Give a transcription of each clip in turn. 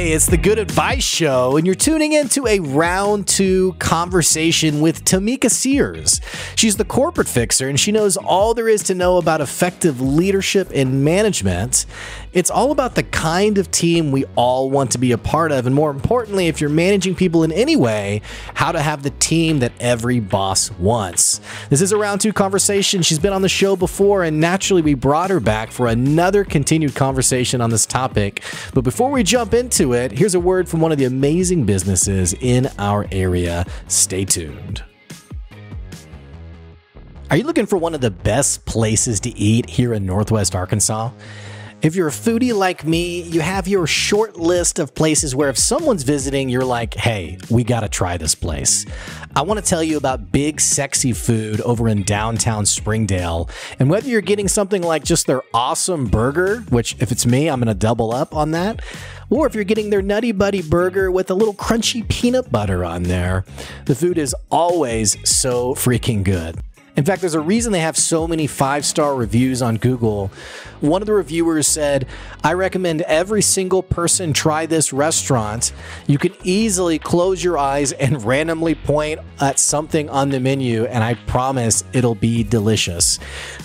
Hey, it's the Good Advice Show, and you're tuning into a round two conversation with Tamica Sears. She's the corporate fixer, and she knows all there is to know about effective leadership and management. It's all about the kind of team we all want to be a part of, and more importantly, if you're managing people in any way, how to have the team that every boss wants. This is a round two conversation. She's been on the show before, and naturally, we brought her back for another continued conversation on this topic. But before we jump into it, here's a word from one of the amazing businesses in our area. Stay tuned. Are you looking for one of the best places to eat here in Northwest Arkansas? If you're a foodie like me, you have your short list of places where if someone's visiting, you're like, hey, we got to try this place. I want to tell you about Big Sexy Food over in downtown Springdale. And whether you're getting something like just their awesome burger, which if it's me, I'm going to double up on that, or if you're getting their Nutty Buddy burger with a little crunchy peanut butter on there, the food is always so freaking good. In fact, there's a reason they have so many 5-star reviews on Google. One of the reviewers said, I recommend every single person try this restaurant. You can easily close your eyes and randomly point at something on the menu, and I promise it'll be delicious.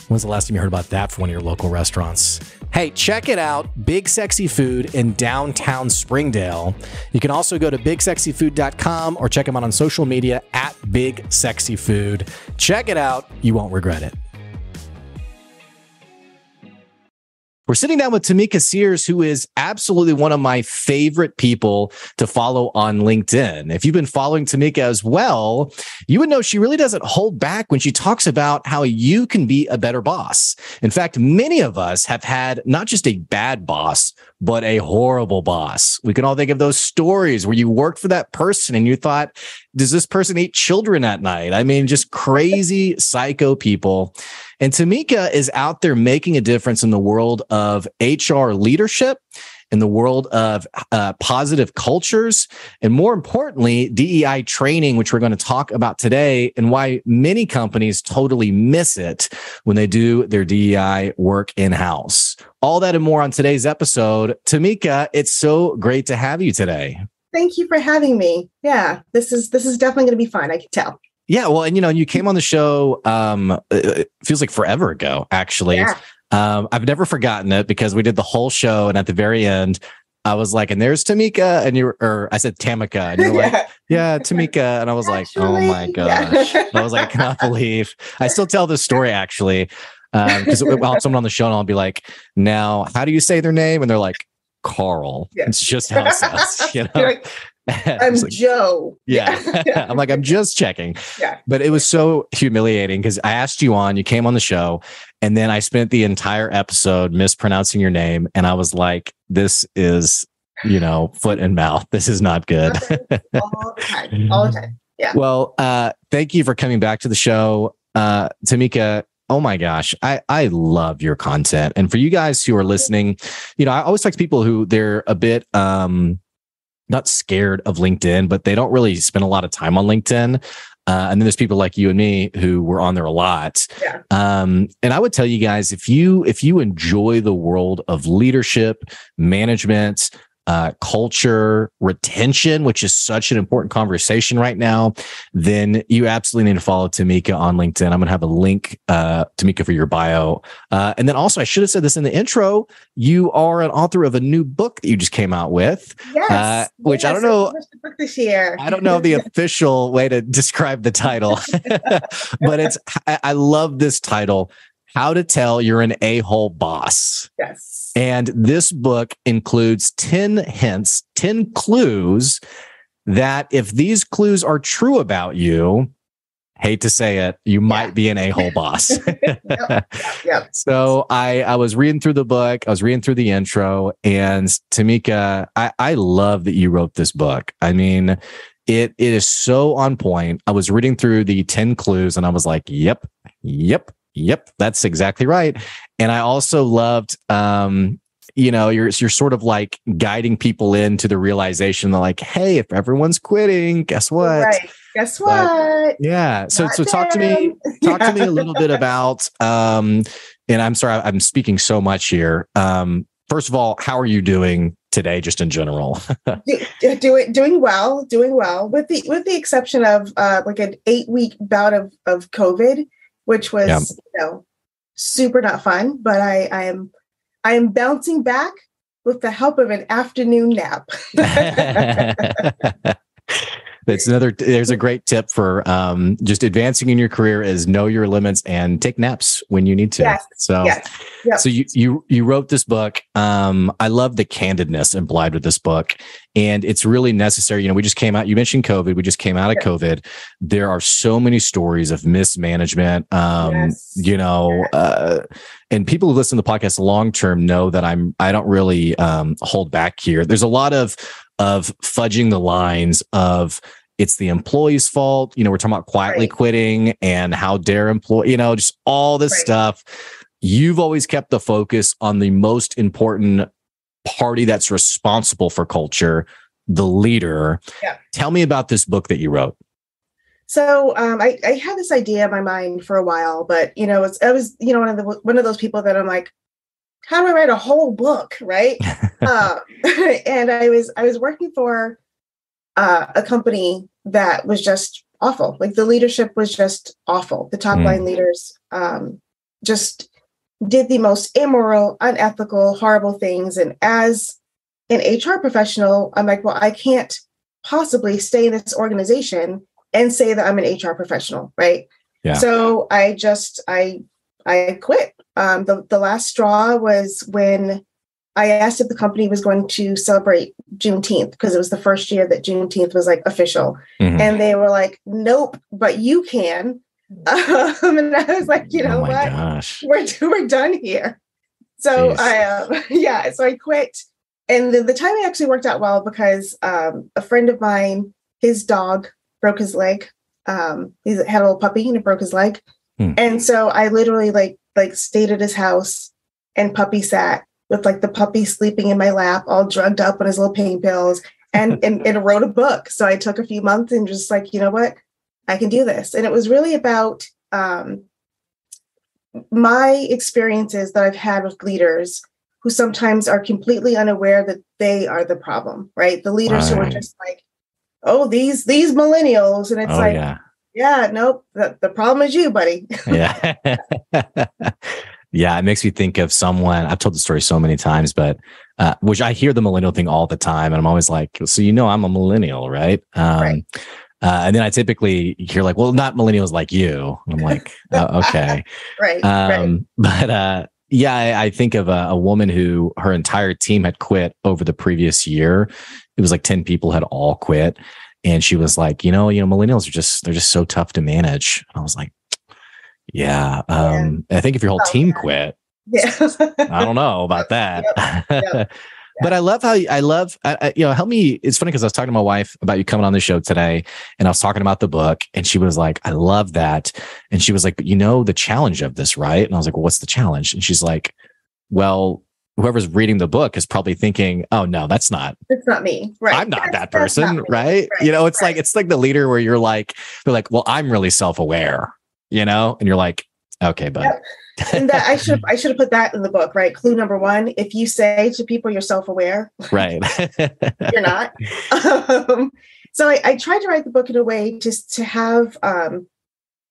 When's the last time you heard about that from one of your local restaurants? Hey, check it out, Big Sexy Food in downtown Springdale. You can also go to bigsexyfood.com or check them out on social media at Big Sexy Food. Check it out. You won't regret it. We're sitting down with Tamica Sears, who is absolutely one of my favorite people to follow on LinkedIn. If you've been following Tamica as well, you would know she really doesn't hold back when she talks about how you can be a better boss. In fact, many of us have had not just a bad boss, but a horrible boss. We can all think of those stories where you worked for that person and you thought, does this person eat children at night? I mean, just crazy psycho people. And Tamica is out there making a difference in the world of HR leadership, in the world of positive cultures, and more importantly, DEI training, which we're going to talk about today, and why many companies totally miss it when they do their DEI work in-house. All that and more on today's episode. Tamica, it's so great to have you today. Thank you for having me. Yeah, this is definitely going to be fun. I can tell. Yeah, well, and you came on the show, it feels like forever ago, actually. Yeah. I've never forgotten it because we did the whole show, and at the very end, I was like, and there's Tamica, and I said Tamica, and you're like, yeah, Tamica, and I was like, oh my gosh. Yeah. I was like, I cannot believe. I still tell this story, actually, because I'll have someone on the show, and I'll be like, now, how do you say their name? And they're like, Carl. Yeah. It's just how it sounds, Like, I'm like, Joe. Yeah. I'm like, I'm just checking. Yeah. But it was so humiliating because I asked you on, you came on the show, and then I spent the entire episode mispronouncing your name. And I was like, this is, foot and mouth. This is not good. All the time. Yeah. Well, thank you for coming back to the show. Tamica, oh my gosh, I love your content. And for you guys who are listening, I always talk to people who they're a bit, not scared of LinkedIn, but they don't really spend a lot of time on LinkedIn. And then there's people like you and me who were on there a lot. Yeah. And I would tell you guys, if you enjoy the world of leadership, management, culture, retention, which is such an important conversation right now, then you absolutely need to follow Tamica on LinkedIn. I'm going to have a link, Tamica, for your bio. And then also, I should have said this in the intro, you are an author of a new book that you just came out with, yes. Which I don't know. Book this year. I don't know the official way to describe the title, but I love this title, How to Tell You're an A-Hole Boss. Yes. And this book includes 10 hints, 10 clues that if these clues are true about you, hate to say it, you might be an a-hole boss. Yep. So I was reading through the book, I was reading through the intro, and Tamica, I love that you wrote this book. I mean, it is so on point. I was reading through the 10 clues and I was like, yep, that's exactly right. And I also loved, you're sort of like guiding people into the realization that like, hey, if everyone's quitting, guess what? Right. Guess what? Yeah. So talk to me a little bit about, and I'm sorry, I'm speaking so much here. First of all, how are you doing? today, just in general? Doing well, with the exception of like an 8-week bout of COVID, which was super not fun. But I am bouncing back with the help of an afternoon nap. There's a great tip for just advancing in your career is know your limits and take naps when you need to. Yes. So, yes. Yep. So you wrote this book. I love the candidness implied with this book, and it's really necessary. You mentioned COVID. We just came out of COVID. There are so many stories of mismanagement, and people who listen to the podcast long-term know that I don't really hold back here. There's a lot of fudging the lines of it's the employee's fault. We're talking about quietly quitting and how dare employee, just all this stuff. You've always kept the focus on the most important party that's responsible for culture, the leader. Yeah. Tell me about this book that you wrote. So I had this idea in my mind for a while, but I was one of those people that I'm like, how do I write a whole book, right? And I was working for a company that was just awful. Like the leadership was just awful. The top line leaders just did the most immoral, unethical, horrible things. And as an HR professional, I'm like, well, I can't possibly stay in this organization and say that I'm an HR professional, right? Yeah. So I quit. The last straw was when I asked if the company was going to celebrate Juneteenth, because it was the first year that Juneteenth was like official. Mm-hmm. And they were like, nope, but you can. And I was like, what? Gosh. We're done here. So so I quit. And the timing actually worked out well because a friend of mine, his dog broke his leg. He had a little puppy and it broke his leg. And so I literally like stayed at his house and puppy sat with like the puppy sleeping in my lap, all drugged up on his little pain pills, and wrote a book. So I took a few months and just like, you know what, I can do this. And it was really about my experiences that I've had with leaders who sometimes are completely unaware that they are the problem, right? The leaders who are just like, oh, these millennials. And it's nope, the problem is you, buddy. Yeah. Yeah, it makes me think of someone, I've told the story so many times, but which I hear the millennial thing all the time. And I'm always like, so I'm a millennial, right? Right. And then I typically hear like, well, not millennials like you. And I'm like, okay. Right. But I think of a woman who her entire team had quit over the previous year. It was like 10 people had all quit. And she was like, millennials they're just so tough to manage. I was like, I think if your whole team quit, I don't know about that. Yep. But I love help me. It's funny because I was talking to my wife about you coming on the show today, and I was talking about the book, and she was like, I love that. And she was like, but the challenge of this, right? And I was like, well, what's the challenge? And she's like, well, whoever's reading the book is probably thinking, oh no, it's not me. Right. I'm not that person. Right. It's like the leader where they're like, well, I'm really self-aware, and you're like, okay, but yep. And that I should have put that in the book, right? Clue number 1, if you say to people you're self-aware, right. You're not. So I tried to write the book in a way just to have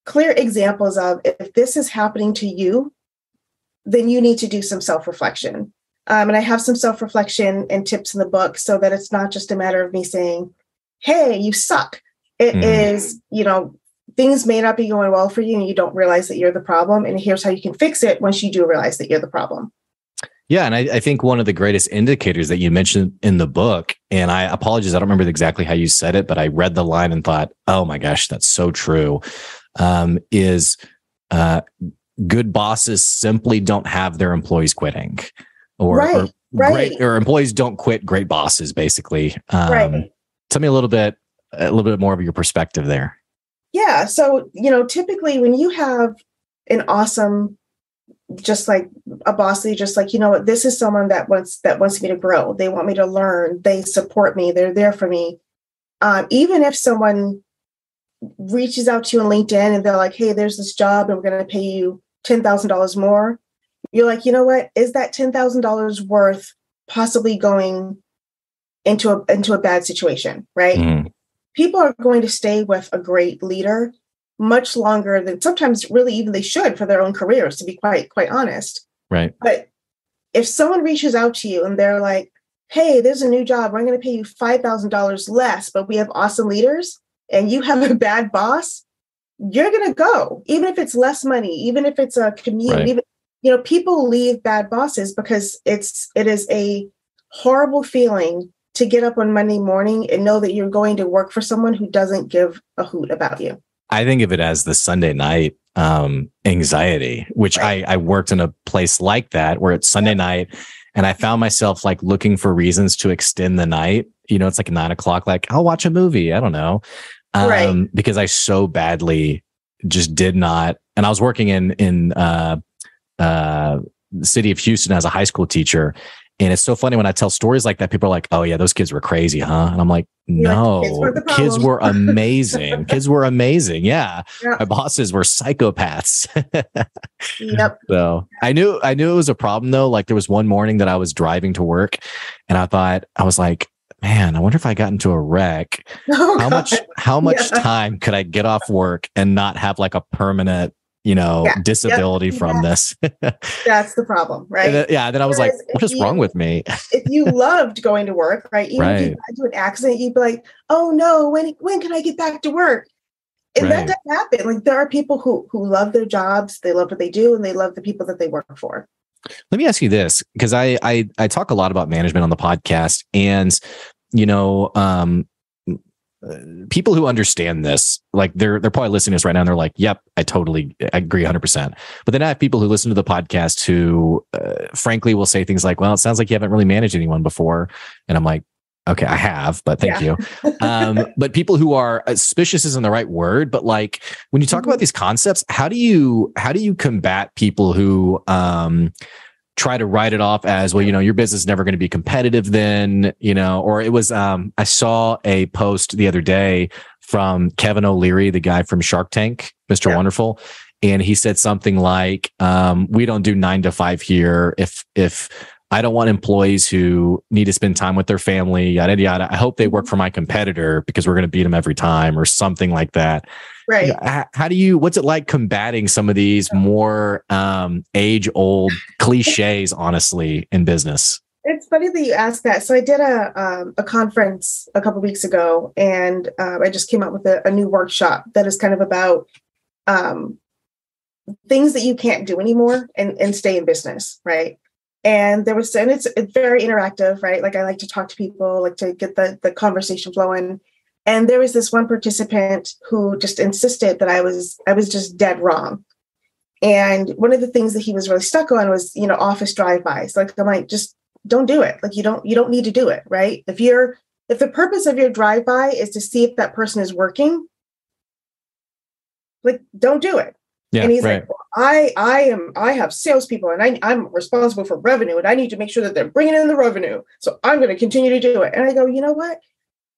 clear examples of, if this is happening to you, then you need to do some self-reflection. And I have some self-reflection and tips in the book so that it's not just a matter of me saying, hey, you suck. It is, things may not be going well for you and you don't realize that you're the problem. And here's how you can fix it once you do realize that you're the problem. Yeah. And I think one of the greatest indicators that you mentioned in the book, and I apologize, I don't remember exactly how you said it, but I read the line and thought, oh my gosh, that's so true, is good bosses simply don't have their employees quitting, or employees don't quit great bosses, basically. Tell me a little bit more of your perspective there. Yeah. So, typically when you have an awesome, just like a boss, just like, this is someone that wants me to grow. They want me to learn. They support me. They're there for me. Even if someone reaches out to you on LinkedIn and they're like, hey, there's this job and we're going to pay you $10,000 more. You're like, you know what? Is that $10,000 worth possibly going into a bad situation, right? Mm. People are going to stay with a great leader much longer than sometimes really even they should for their own careers, to be quite honest. Right. But if someone reaches out to you and they're like, hey, there's a new job, we're going to pay you $5,000 less, but we have awesome leaders, and you have a bad boss, you're going to go, even if it's less money, even if it's a commute, Right. even, people leave bad bosses because it is a horrible feeling to get up on Monday morning and know that you're going to work for someone who doesn't give a hoot about you. I think of it as the Sunday night anxiety, which I worked in a place like that where it's Sunday night, and I found myself like looking for reasons to extend the night. It's like 9 o'clock, like I'll watch a movie. I don't know. Because I so badly just did not. And I was working in the city of Houston as a high school teacher. And it's so funny when I tell stories like that, people are like, oh yeah, those kids were crazy, huh? And I'm like, no, kids were amazing. Kids were amazing. Yeah. Yep. My bosses were psychopaths. Yep. So I knew it was a problem though. Like there was one morning that I was driving to work and I was like, man, I wonder if I got into a wreck, how much time could I get off work and not have like a permanent, disability from this? That's the problem, right? Then I was like, what is wrong with me? If you loved going to work, right? Even if you got into an accident, you'd be like, oh no, when can I get back to work? And that doesn't happen. Like there are people who love their jobs, they love what they do, and they love the people that they work for. Let me ask you this, because I talk a lot about management on the podcast, and people who understand this, like they're probably listening to this right now and they're like, yep, I agree 100%. But then I have people who listen to the podcast who frankly will say things like, well, it sounds like you haven't really managed anyone before. And I'm like, okay, I have, but thank you. But people who are suspicious isn't the right word, but like when you talk about these concepts, how do you combat people who try to write it off as, well, your business is never going to be competitive then, or it was, I saw a post the other day from Kevin O'Leary, the guy from Shark Tank, Mr. Wonderful. And he said something like, we don't do 9 to 5 here. If I don't want employees who need to spend time with their family, yada, yada, I hope they work for my competitor because we're going to beat them every time, or something like that. Right. What's it like combating some of these more age-old cliches, honestly, in business? It's funny that you asked that. So I did a conference a couple of weeks ago, and I just came up with a new workshop that is kind of about things that you can't do anymore and stay in business, right? And it's very interactive, right? Like I like to talk to people, like to get the conversation flowing. And there was this one participant who just insisted that I was just dead wrong. And one of the things that he was really stuck on was, office drive-bys. Like I'm like, just don't do it. Like you don't need to do it, right? If the purpose of your drive-by is to see if that person is working, like don't do it. Yeah, and he's like, well, I have salespeople and I'm responsible for revenue and I need to make sure that they're bringing in the revenue. So I'm going to continue to do it. And I go, you know what?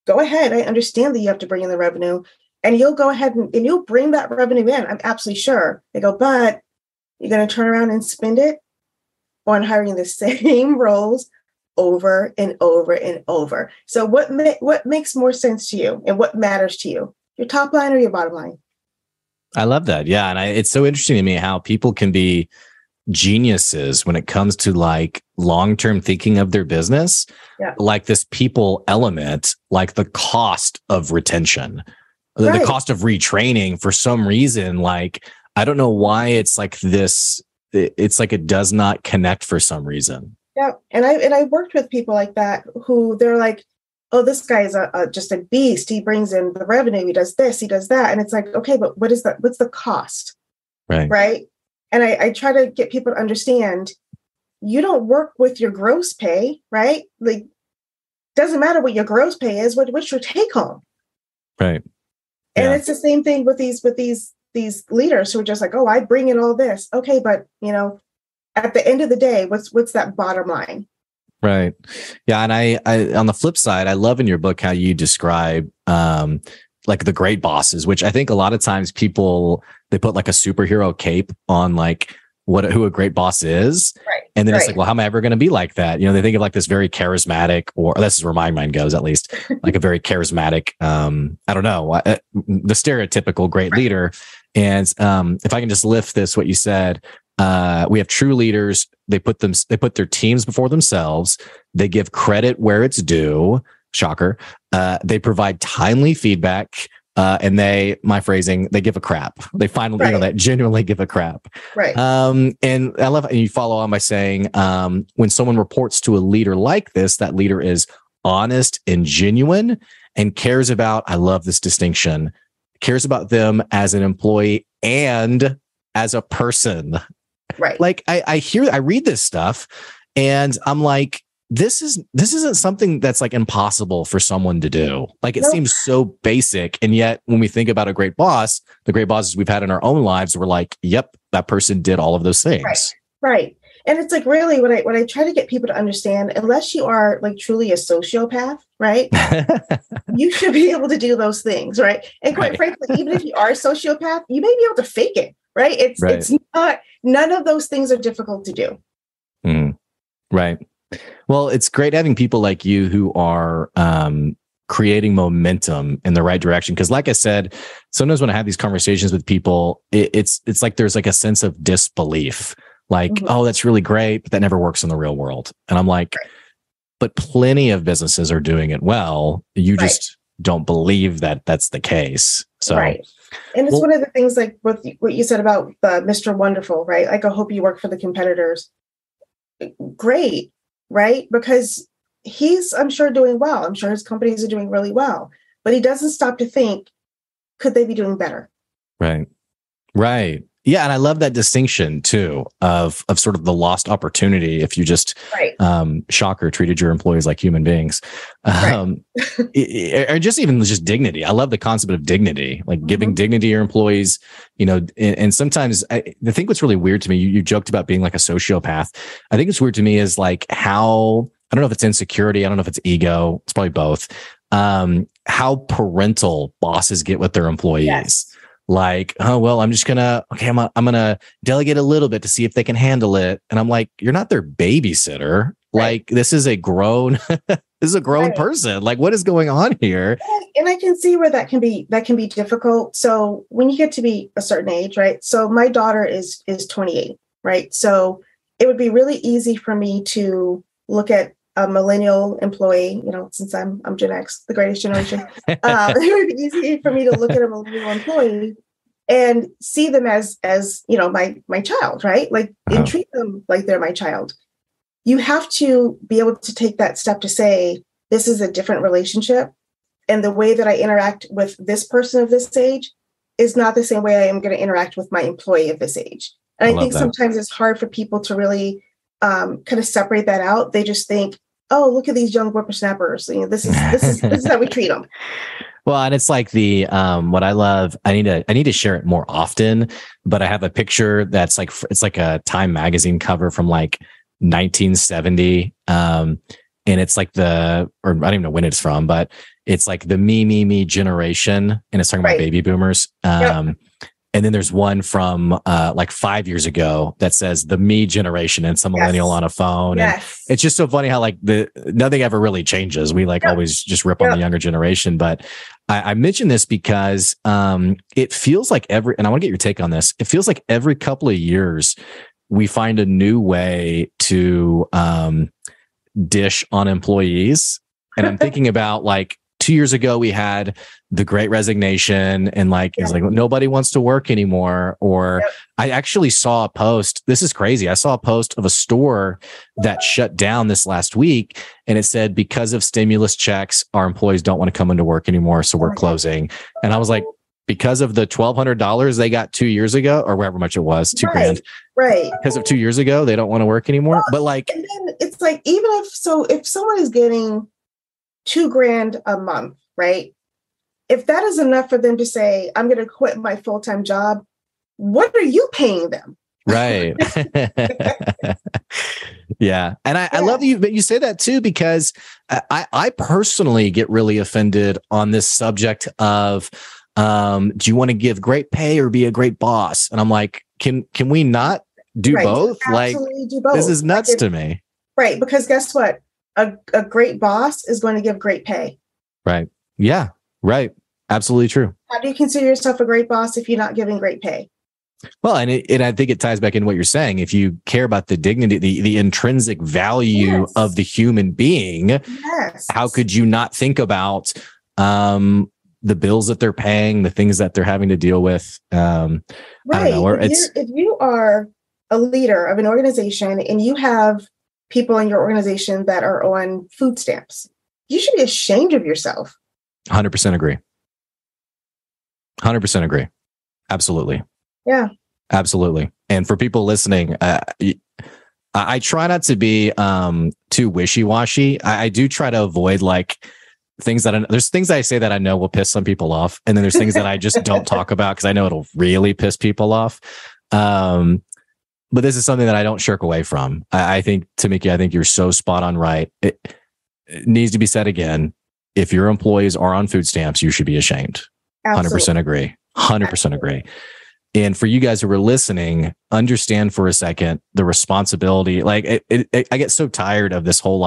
Go ahead. I understand that you have to bring in the revenue and you'll go ahead and you'll bring that revenue in. I'm absolutely sure. They go, but you're going to turn around and spend it on hiring the same roles over and over and over. So what makes more sense to you and what matters to you? Your top line or your bottom line? I love that. Yeah. And it's so interesting to me how people can be geniuses when it comes to like long-term thinking of their business, like this people element, like the cost of retention, the cost of retraining for some reason. Like, I don't know why it's like this. It's like it does not connect for some reason. Yeah. And I worked with people like that who they're like, oh, this guy is just a beast. He brings in the revenue. He does this, he does that. And it's like, okay, but what's the cost? Right. And I try to get people to understand you don't work with your gross pay, right? Like, doesn't matter what your gross pay is, what's your take home? Right. And it's the same thing with these leaders who are just like, oh, I bring in all this. Okay, but at the end of the day, what's that bottom line? Right. Yeah. And I on the flip side, I love in your book how you describe like the great bosses, which I think a lot of times people, they put like a superhero cape on like who a great boss is. Right. And then it's like, well, how am I ever going to be like that? They think of like this very charismatic, or this is where my mind goes, at least, like a very charismatic, I don't know, the stereotypical great leader. And if I can just lift this, what you said, we have true leaders. They put their teams before themselves. They give credit where it's due. Shocker. They provide timely feedback. And my phrasing, they give a crap. They finally, that genuinely give a crap. Right. And I love, and you follow on by saying, when someone reports to a leader like this, that leader is honest and genuine and cares about, I love this distinction, cares about them as an employee and as a person. Right. Like I read this stuff and I'm like, this isn't something that's like impossible for someone to do. Like it seems so basic. And yet when we think about a great boss, the great bosses we've had in our own lives, we're like, yep, that person did all of those things. Right. And it's like, really, what I try to get people to understand, unless you are like truly a sociopath, right? You should be able to do those things. Right. And quite frankly, even if you are a sociopath, you may be able to fake it. Right. It's not, none of those things are difficult to do. Right. Well, it's great having people like you who are creating momentum in the right direction. Because like I said, sometimes when I have these conversations with people, it's like there's like a sense of disbelief. Like, oh, that's really great, but that never works in the real world. And I'm like, but plenty of businesses are doing it well. You just don't believe that that's the case. So, and it's one of the things like what you said about Mr. Wonderful, right? Like, I hope you work for the competitors. Great. Right? Because he's, I'm sure, doing well. I'm sure his companies are doing really well, but he doesn't stop to think, could they be doing better? Right. Yeah. And I love that distinction too of sort of the lost opportunity if you just, shocker, treated your employees like human beings. Or just dignity. I love the concept of dignity, like giving dignity to your employees, and sometimes I think what's really weird to me, you joked about being like a sociopath. I think it's weird to me is like how, I don't know if it's insecurity. I don't know if it's ego. It's probably both. How parental bosses get with their employees. Yes. Like, oh, well, I'm going to delegate a little bit to see if they can handle it. And I'm like, you're not their babysitter. Like, this is a grown person. Like, what is going on here? And I can see where that can be difficult. So when you get to be a certain age, right? So my daughter is 28, right? So it would be really easy for me to look at a millennial employee, since I'm Gen X, the greatest generation. It would be easy for me to look at a millennial employee and see them as my child, right? Like, and treat them like they're my child. You have to be able to take that step to say, this is a different relationship. And the way that I interact with this person of this age is not the same way I am going to interact with my employee of this age. And I think sometimes it's hard for people to really kind of separate that out. They just think, oh, look at these young whippersnappers. This is how we treat them. Well, and it's like the what I love. I need to share it more often. But I have a picture that's like, it's like a Time magazine cover from like 1970, and it's like or I don't even know when it's from, but it's like the me generation, and it's talking about baby boomers. And then there's one from like 5 years ago that says the me generation and some millennial on a phone. And it's just so funny how like nothing ever really changes. We like always just rip on the younger generation. But I mention this because it feels like and I want to get your take on this. It feels like every couple of years we find a new way to dish on employees. And I'm thinking about like 2 years ago, we had the Great Resignation, and like it's like nobody wants to work anymore. Or I actually saw a post. This is crazy. I saw a post of a store that shut down this last week, and it said, because of stimulus checks, our employees don't want to come into work anymore, so we're closing. And I was like, because of the $1,200 they got 2 years ago, or whatever much it was, $2,000. Right. Because of 2 years ago, they don't want to work anymore. Well, but like, and then it's like, even if someone is getting $2,000 a month, right? If that is enough for them to say, I'm going to quit my full-time job, what are you paying them? Right. Yeah. And I love that you say that too, because I personally get really offended on this subject of, do you want to give great pay or be a great boss? And I'm like, can we not do Right. both? Absolutely do both. This is nuts to me. Right. Because guess what? A great boss is going to give great pay. Right. Yeah. Right. Absolutely true. How do you consider yourself a great boss if you're not giving great pay? Well, and I think it ties back into what you're saying. If you care about the dignity, the intrinsic value of the human being, how could you not think about the bills that they're paying, the things that they're having to deal with? Right. I don't know. If you are a leader of an organization and you have people in your organization that are on food stamps, you should be ashamed of yourself. 100% agree. 100% agree. Absolutely. Yeah. Absolutely. And for people listening, I try not to be too wishy-washy. I do try to avoid like things there's things I say that I know will piss some people off. And then there's things that I just don't talk about because I know it'll really piss people off. But this is something that I don't shirk away from. I think, Tamica, I think you're so spot on right. It needs to be said again. If your employees are on food stamps, you should be ashamed. Absolutely. 100% agree. 100% agree. And for you guys who are listening, understand for a second the responsibility. Like I get so tired of this whole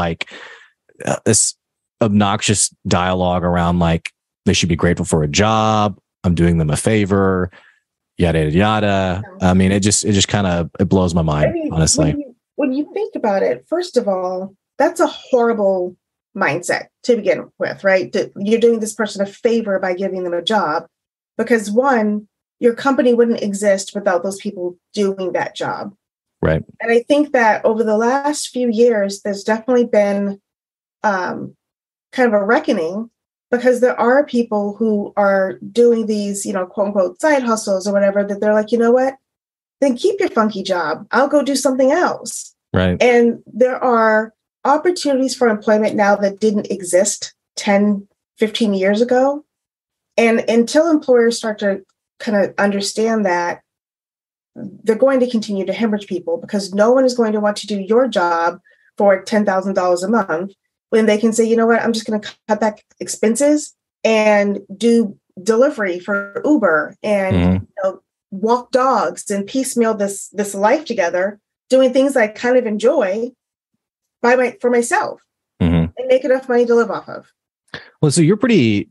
this obnoxious dialogue around like they should be grateful for a job. I'm doing them a favor. Yada yada yada. I mean, it just kind of blows my mind, honestly. When you think about it, first of all, that's a horrible mindset to begin with, right? You're doing this person a favor by giving them a job, because one, your company wouldn't exist without those people doing that job. Right. And I think that over the last few years, there's definitely been kind of a reckoning, because there are people who are doing these, quote unquote, side hustles or whatever, that they're like, you know what, then keep your funky job. I'll go do something else. Right. And there are opportunities for employment now that didn't exist 10, 15 years ago. And until employers start to kind of understand that, they're going to continue to hemorrhage people, because no one is going to want to do your job for $10,000 a month when they can say, you know what, I'm just going to cut back expenses and do delivery for Uber and walk dogs and piecemeal this life together, doing things I kind of enjoy for myself and make enough money to live off of. Well, so you're pretty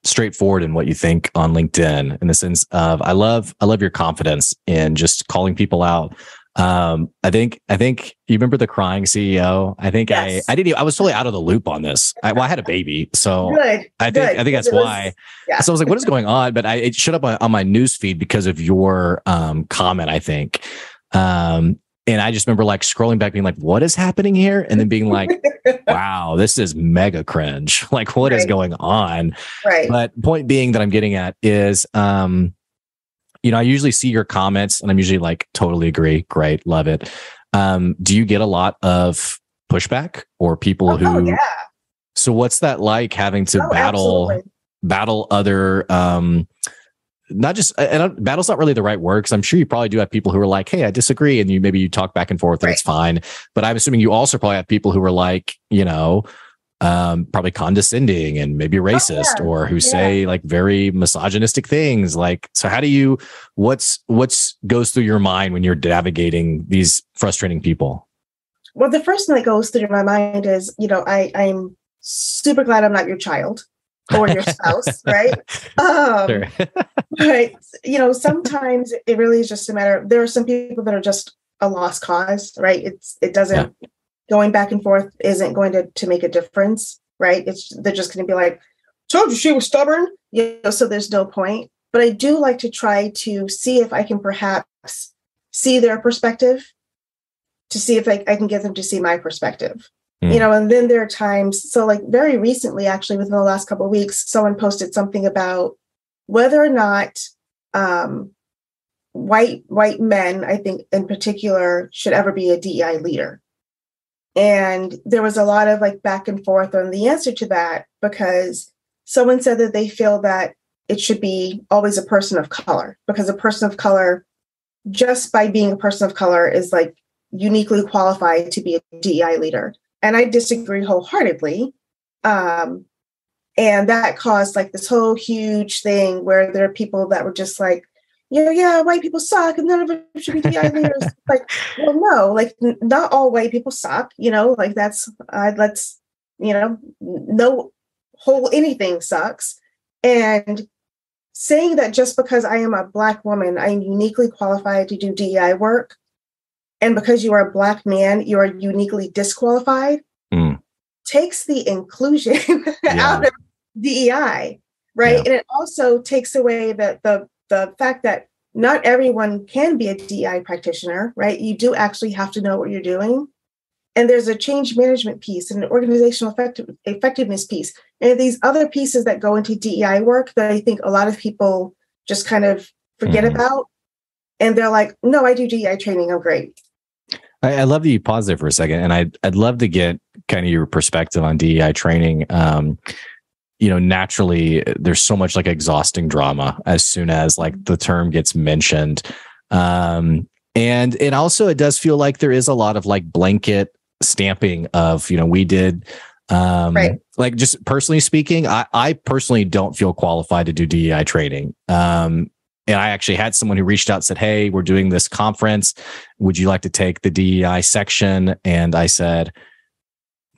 straightforward in what you think on LinkedIn, in the sense of I love your confidence in just calling people out. I think you remember the crying CEO. I think yes. I was totally out of the loop on this. I had a baby, so I think that's why. Yeah. So I was like, what is going on? But it showed up on my news feed because of your comment, I think. And I just remember like scrolling back, being like, what is happening here? And then being like, wow, this is mega cringe. Like, what is going on? Right. But point being that I'm getting at is, I usually see your comments and I'm usually like, totally agree. Great. Love it. Do you get a lot of pushback or people who, oh, yeah. So what's that like, having to battle other, not just, and battle's not really the right word, because I'm sure you probably do have people who are like, hey, I disagree. And maybe you talk back and forth and it's fine. But I'm assuming you also probably have people who are like, probably condescending and maybe racist or who say like very misogynistic things. Like, so how do you, what's goes through your mind when you're navigating these frustrating people? Well, the first thing that goes through my mind is, I'm super glad I'm not your child or your spouse, right? Sure. But, sometimes it really is just a matter. There are some people that are just a lost cause, right? It doesn't, going back and forth isn't going to make a difference, right? They're just going to be like, told you she was stubborn, so there's no point. But I do like to try to see if I can perhaps see their perspective, to see if I can get them to see my perspective. And then there are times, so like very recently, actually within the last couple of weeks, someone posted something about whether or not white men, I think in particular, should ever be a DEI leader. And there was a lot of like back and forth on the answer to that, because someone said that they feel that it should be always a person of color, because a person of color, just by being a person of color, is like uniquely qualified to be a DEI leader. And I disagree wholeheartedly. And that caused like this whole huge thing where there are people that were just like, yeah, white people suck and none of them should be DI leaders. Like, well, no, like not all white people suck, like let's, no whole anything sucks. And saying that just because I am a Black woman, I am uniquely qualified to do DEI work. And because you are a Black man, you are uniquely disqualified, takes the inclusion out of DEI, right? Yeah. And it also takes away the fact that not everyone can be a DEI practitioner, right? You do actually have to know what you're doing. And there's a change management piece and an organizational effectiveness piece. And these other pieces that go into DEI work that I think a lot of people just kind of forget about. And they're like, no, I do DEI training. I'm great. I love that you pause there for a second. And I'd love to get kind of your perspective on DEI training. Naturally, there's so much like exhausting drama as soon as like the term gets mentioned. And it also, it does feel like there is a lot of like blanket stamping of, we did, right. Like just personally speaking, I personally don't feel qualified to do DEI training. And I actually had someone who reached out and said, hey, we're doing this conference. Would you like to take the DEI section? And I said,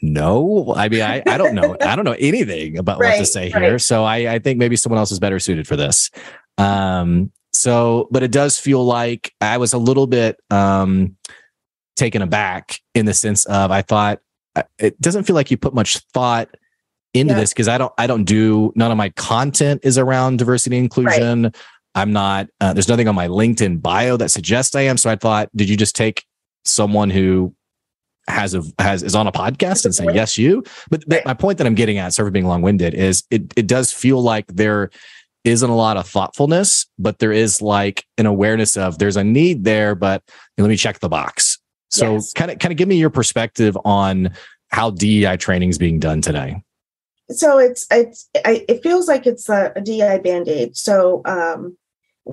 no. I mean, I don't know. I don't know anything about what to say here. So I think maybe someone else is better suited for this. But it does feel like I was a little bit taken aback in the sense of I thought it doesn't feel like you put much thought into this because I don't do, none of my content is around diversity and inclusion. Right. I'm not, there's nothing on my LinkedIn bio that suggests I am. So I thought, did you just take someone who is on a podcast and say, yes, you? But my point that I'm getting at, sorry for being long-winded, is it does feel like there isn't a lot of thoughtfulness, but there is like an awareness of there's a need there, but let me check the box. So kind of give me your perspective on how DEI training is being done today. So it feels like it's a DEI Band-Aid. So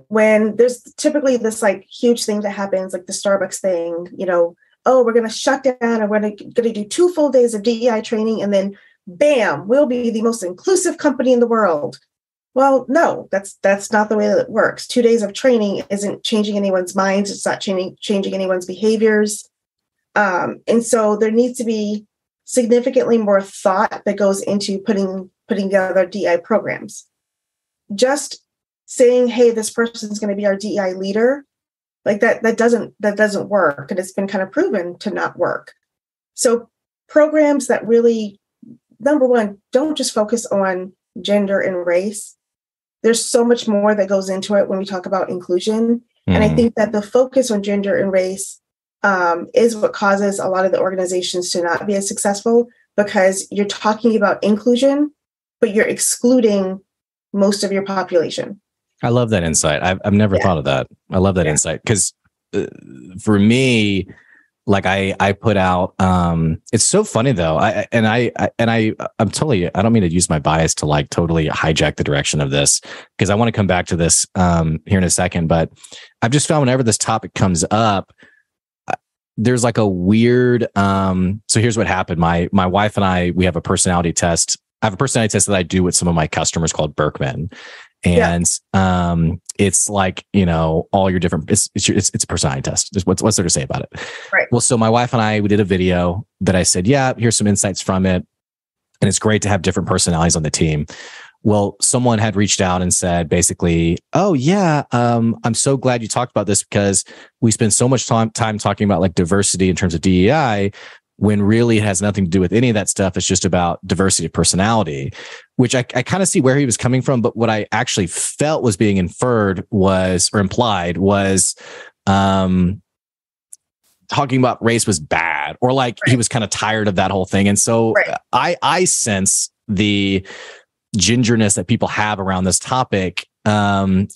when there's typically this like huge thing that happens, like the Starbucks thing, oh, we're going to shut down and we're going to do 2 full days of DEI training. And then bam, we'll be the most inclusive company in the world. Well, no, that's not the way that it works. 2 days of training isn't changing anyone's minds. It's not changing anyone's behaviors. And so there needs to be significantly more thought that goes into putting together DEI programs. Just saying, hey, this person's going to be our DEI leader, like that doesn't work. And it's been kind of proven to not work. So programs that really, number one, don't just focus on gender and race. There's so much more that goes into it when we talk about inclusion. And I think that the focus on gender and race is what causes a lot of the organizations to not be as successful, because you're talking about inclusion, but you're excluding most of your population. I love that insight. I've never thought of that. I love that insight because for me, like I put out. It's so funny though. I'm totally. I don't mean to use my bias to like totally hijack the direction of this because I want to come back to this here in a second. But I've just found whenever this topic comes up, there's like a weird. So here's what happened. My wife and I, we have a personality test. I have a personality test that I do with some of my customers called Berkman. And it's like, all your different, it's a personality test. What's there to say about it? Right. Well, so my wife and I, we did a video that I said, here's some insights from it. And it's great to have different personalities on the team. Well, someone had reached out and said, basically, oh yeah, I'm so glad you talked about this because we spend so much time talking about like diversity in terms of DEI, when really it has nothing to do with any of that stuff. It's just about diversity of personality, which I kind of see where he was coming from. But what I actually felt was being implied was talking about race was bad, or like he was kind of tired of that whole thing. And so I sense the gingerness that people have around this topic. I'm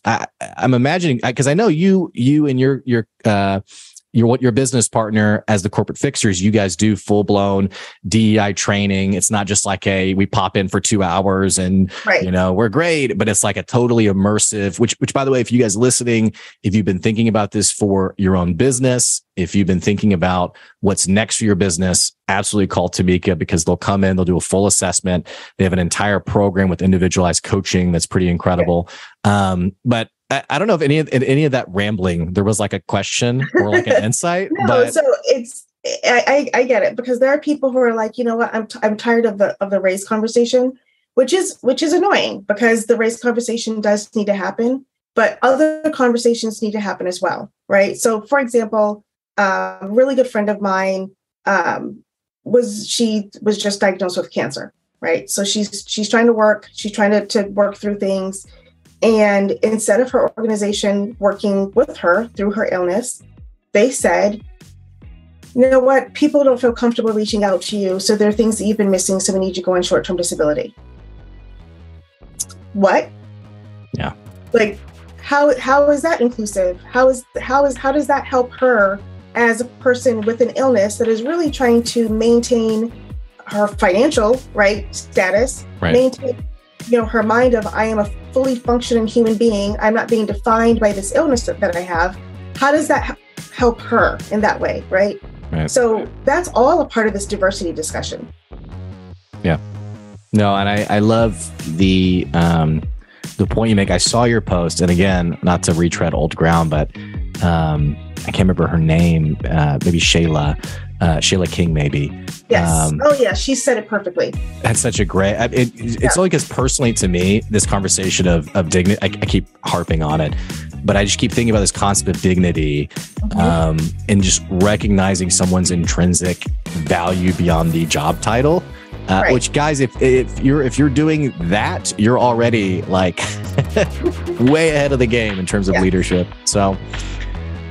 imagining, because I know you and your business partner as the corporate fixers, you guys do full blown DEI training. It's not just like we pop in for 2 hours and, we're great, but it's like a totally immersive, which by the way, if you guys listening, if you've been thinking about this for your own business, if you've been thinking about what's next for your business, absolutely call Tamica, because they'll come in, they'll do a full assessment. They have an entire program with individualized coaching that's pretty incredible. But I don't know if in any of that rambling, there was like a question or like an insight. No, but so I get it, because there are people who are like, you know what, I'm tired of the race conversation, which is annoying, because the race conversation does need to happen, but other conversations need to happen as well, right? So, for example, a really good friend of mine was just diagnosed with cancer, right? So she's trying to work, to work through things, and instead of her organization working with her through her illness, they said, you know what, people don't feel comfortable reaching out to you, so there are things that you've been missing, so we need you to go on short-term disability. What? Yeah. Like, how is that inclusive? How does that help her as a person with an illness that is really trying to maintain her financial status, maintain her mind of, I am a fully functioning human being, I'm not being defined by this illness that I have. How does that help her in that way, right? So that's all a part of this diversity discussion. Yeah. No, and I love the point you make. I saw your post, and again, not to retread old ground, but I can't remember her name. Maybe Shayla King, maybe. Yes. Oh, yeah. She said it perfectly. That's such a great. It's only because personally, to me, this conversation of dignity, I keep harping on it, but I just keep thinking about this concept of dignity, and just recognizing someone's intrinsic value beyond the job title. Which, guys, if you're doing that, you're already like way ahead of the game in terms of leadership. So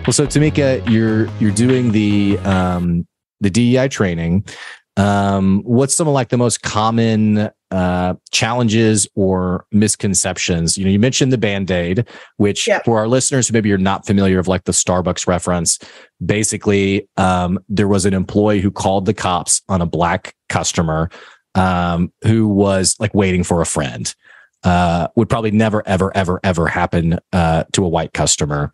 Tamica, you're doing the DEI training. What's some of like the most common challenges or misconceptions? You mentioned the Band-Aid, which for our listeners who maybe you're not familiar of, like the Starbucks reference, basically there was an employee who called the cops on a Black customer who was like waiting for a friend. Would probably never, ever, ever, ever happen to a white customer.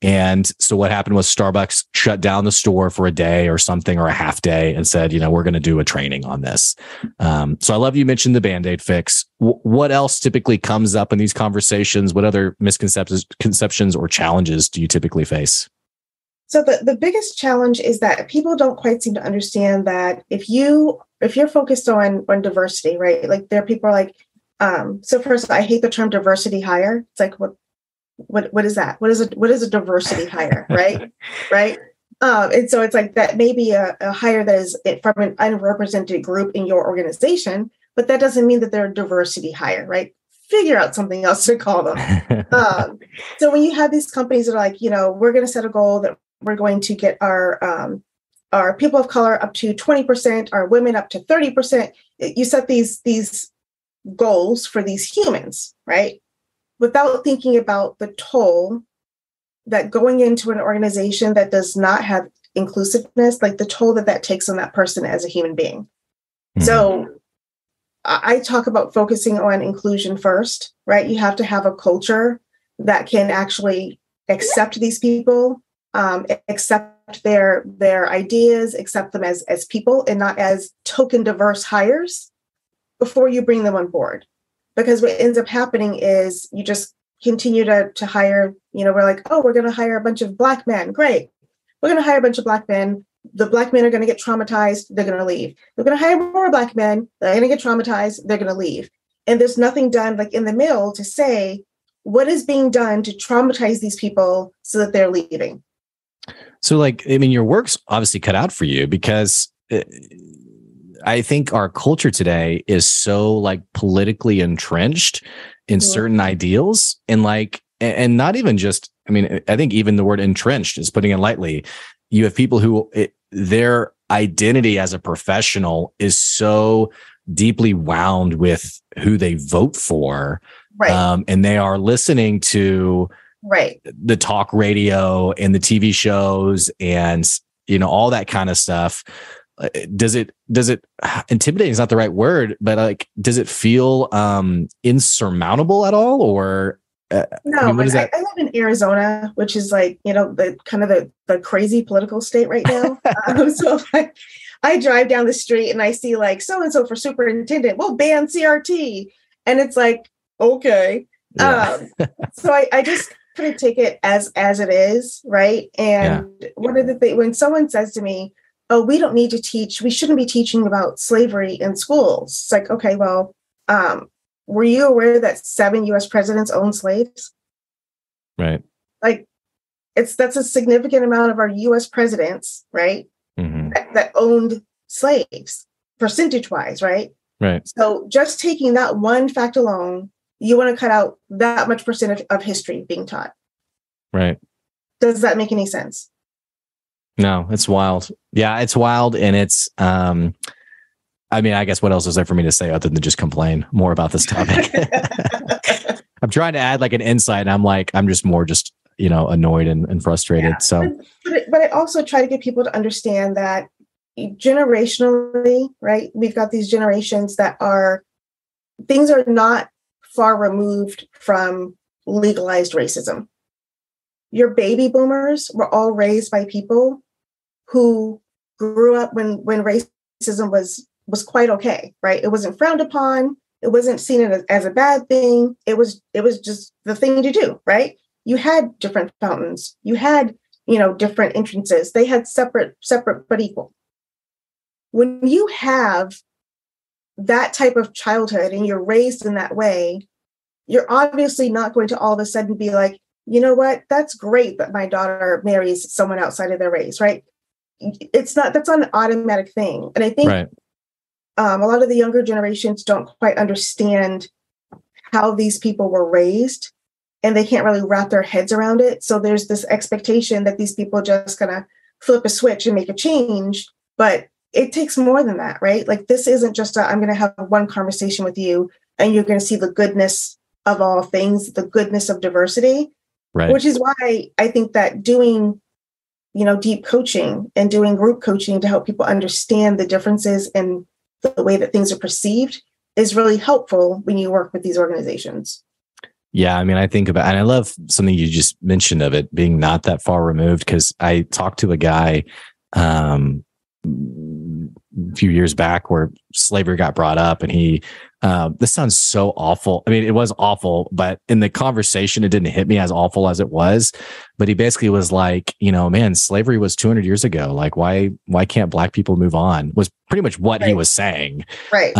And so what happened was Starbucks shut down the store for a day or something, or a half day, and said, we're going to do a training on this. So I love you mentioned the Band-Aid fix. What else typically comes up in these conversations? What other misconceptions or challenges do you typically face? So the biggest challenge is that people don't quite seem to understand that if you're focused on diversity, right? Like there are people like, so first, I hate the term diversity hire. It's like, what is that? What is a diversity hire? Right. And so it's like that may be a hire that is from an unrepresented group in your organization, but that doesn't mean that they're a diversity hire, right? Figure out something else to call them. So when you have these companies that are like, we're going to set a goal that we're going to get our people of color up to 20%, our women up to 30%. You set these goals for these humans, right? Without thinking about the toll that going into an organization that does not have inclusiveness, like the toll that takes on that person as a human being. Mm-hmm. So I talk about focusing on inclusion first, right? You have to have a culture that can actually accept these people, accept their ideas, accept them as people and not as token diverse hires before you bring them on board. Because what ends up happening is you just continue to hire, we're like, oh, we're going to hire a bunch of Black men. Great. We're going to hire a bunch of Black men. The Black men are going to get traumatized. They're going to leave. We're going to hire more Black men. They're going to get traumatized. They're going to leave. And there's nothing done like in the middle to say what is being done to traumatize these people so that they're leaving. So your work's obviously cut out for you, because I think our culture today is so politically entrenched in certain ideals, and not even just, I think even the word entrenched is putting it lightly. You have people who their identity as a professional is so deeply wound with who they vote for. Right. And they are listening to the talk radio and the TV shows and, all that kind of stuff. Does it intimidating is not the right word, but does it feel insurmountable at all? Or no, I live in Arizona, which is the kind of the crazy political state right now. So I drive down the street and I see so-and-so for superintendent, we'll ban CRT. And it's like, okay. Yeah. So to take it as it is, right? And one of the things, when someone says to me, oh, we shouldn't be teaching about slavery in schools. It's like, okay, well, were you aware that 7 US presidents owned slaves? Right. Like, that's a significant amount of our US presidents, right? Mm-hmm. That owned slaves, percentage wise, right? Right. So just taking that one fact alone, you want to cut out that much percentage of history being taught. Right. Does that make any sense? No, it's wild. Yeah, it's wild. And it's, I mean, I guess what else is there for me to say other than just complain more about this topic? I'm trying to add like an insight, and I'm just more annoyed and frustrated. Yeah. So, but I also try to get people to understand that generationally, right? We've got these generations that things are not far removed from legalized racism. Your baby boomers were all raised by people who grew up when racism was quite okay, right? It wasn't frowned upon. It wasn't seen as a bad thing. It was just the thing to do, right? You had different fountains. You had, different entrances. They had separate but equal. When you have that type of childhood and you're raised in that way, you're obviously not going to all of a sudden be like, you know what, that's great that my daughter marries someone outside of their race, right? That's not an automatic thing. And I think a lot of the younger generations don't quite understand how these people were raised, and they can't really wrap their heads around it. So there's this expectation that these people just gonna flip a switch and make a change, but it takes more than that, right? Like, this isn't just I'm going to have one conversation with you and you're going to see the goodness of all things, the goodness of diversity, which is why I think that doing, deep coaching and doing group coaching to help people understand the differences in the way that things are perceived is really helpful when you work with these organizations. Yeah, I mean, I think about, and I love something you just mentioned of it being not that far removed, because I talked to a guy a few years back where slavery got brought up, and he this sounds so awful. I mean, it was awful, but in the conversation, it didn't hit me as awful as it was. But he basically was like, man, slavery was 200 years ago. Like, why can't Black people move on? Was pretty much what he was saying. Right.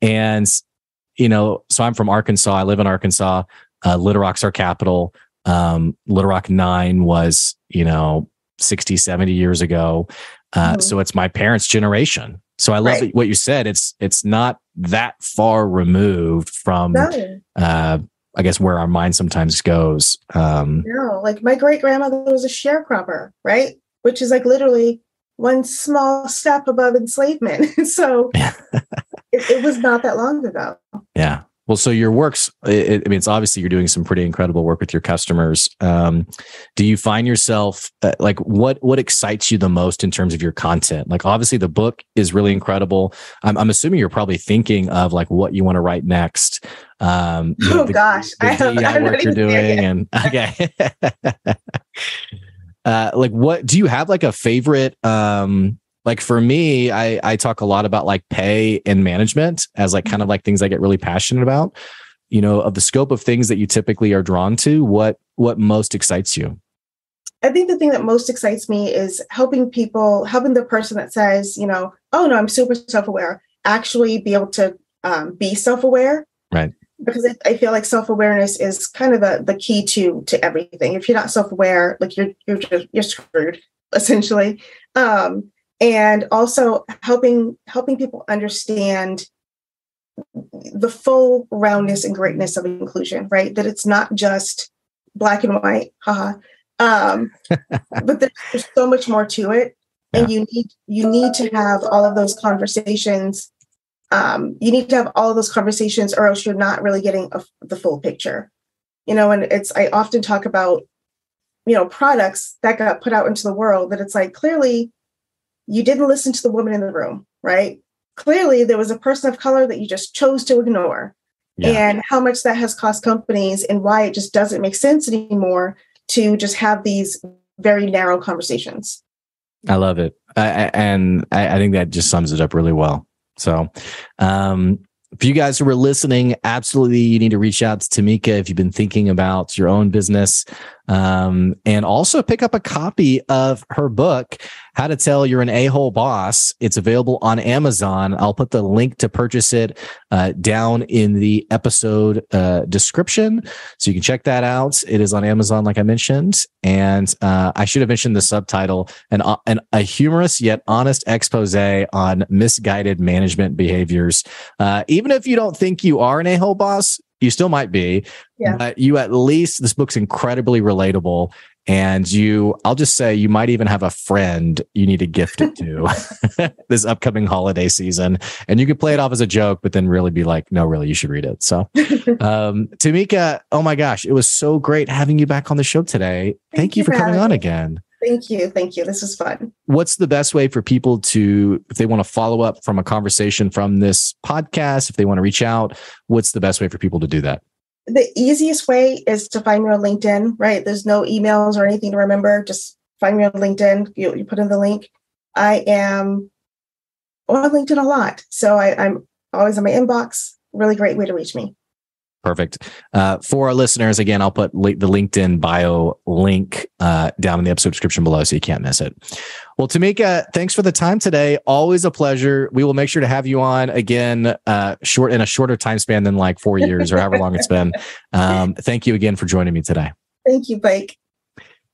And so I'm from Arkansas. I live in Arkansas. Little Rock's our capital. Little Rock 9 was 60, 70 years ago. So it's my parents' generation. So I love what you said. It's not that far removed from, I guess, where our mind sometimes goes. No, like my great grandmother was a sharecropper, right? Which is like literally one small step above enslavement. So it was not that long ago. Yeah. Well, so your works, it's obviously you're doing some pretty incredible work with your customers. Do you find yourself like what excites you the most in terms of your content? Like, obviously the book is really incredible. I'm assuming you're probably thinking of like what you want to write next. Gosh, the DEI work you're doing, and okay. Like, what do you have like a favorite? Like for me, I talk a lot about like pay and management as like kind of like things I get really passionate about. Of the scope of things that you typically are drawn to, what most excites you? I think the thing that most excites me is helping the person that says, oh no, I'm super self-aware, actually be able to be self-aware. Right. Because I feel like self-awareness is kind of the key to everything. If you're not self-aware, like you're screwed, essentially. And also helping people understand the full roundness and greatness of inclusion, right? That it's not just black and white, but there's so much more to it. Yeah. And you need to have all of those conversations. You need to have all of those conversations, or else you're not really getting the full picture. And I often talk about, products that got put out into the world, that it's like, clearly you didn't listen to the woman in the room, right? Clearly there was a person of color that you just chose to ignore. Yeah. And how much that has cost companies, and why it just doesn't make sense anymore to just have these very narrow conversations. I love it. I think that just sums it up really well. So, For you guys who are listening, absolutely, you need to reach out to Tamica if you've been thinking about your own business. And also pick up a copy of her book, How to Tell You're an A-Hole Boss. It's available on Amazon. I'll put the link to purchase it down in the episode description, so you can check that out. It is on Amazon, like I mentioned. And I should have mentioned the subtitle, a humorous yet honest expose on misguided management behaviors. Even if you don't think you are an a-hole boss, you still might be, but you at least, this book's incredibly relatable. And I'll just say, you might even have a friend you need to gift it to this upcoming holiday season. And you could play it off as a joke, but then really be like, no, really, you should read it. So, Tamica, oh my gosh, it was so great having you back on the show today. Thank you for coming on again. Thank you. Thank you. This was fun. What's the best way for people to, if they want to follow up from a conversation from this podcast, if they want to reach out, what's the best way for people to do that? The easiest way is to find me on LinkedIn, right? There's no emails or anything to remember. Just find me on LinkedIn. You put in the link. I am on LinkedIn a lot. So I'm always in my inbox. Really great way to reach me. Perfect. For our listeners, again, I'll put the LinkedIn bio link down in the episode description below, so you can't miss it. Well, Tamica, thanks for the time today. Always a pleasure. We will make sure to have you on again, in a shorter time span than like 4 years or however long it's been. Thank you again for joining me today. Thank you, Blake.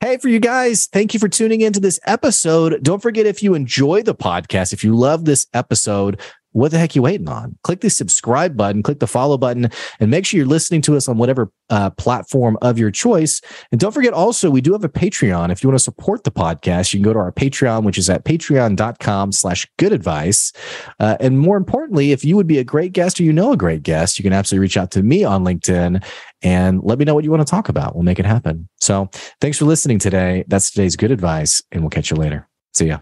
Hey, for you guys, thank you for tuning into this episode. Don't forget, if you enjoy the podcast, if you love this episode, what the heck are you waiting on? Click the subscribe button, click the follow button, and make sure you're listening to us on whatever platform of your choice. And don't forget also, we do have a Patreon. If you want to support the podcast, you can go to our Patreon, which is at patreon.com/goodadvice. And more importantly, if you would be a great guest or you know a great guest, you can absolutely reach out to me on LinkedIn and let me know what you want to talk about. We'll make it happen. So thanks for listening today. That's today's Good Advice, and we'll catch you later. See ya.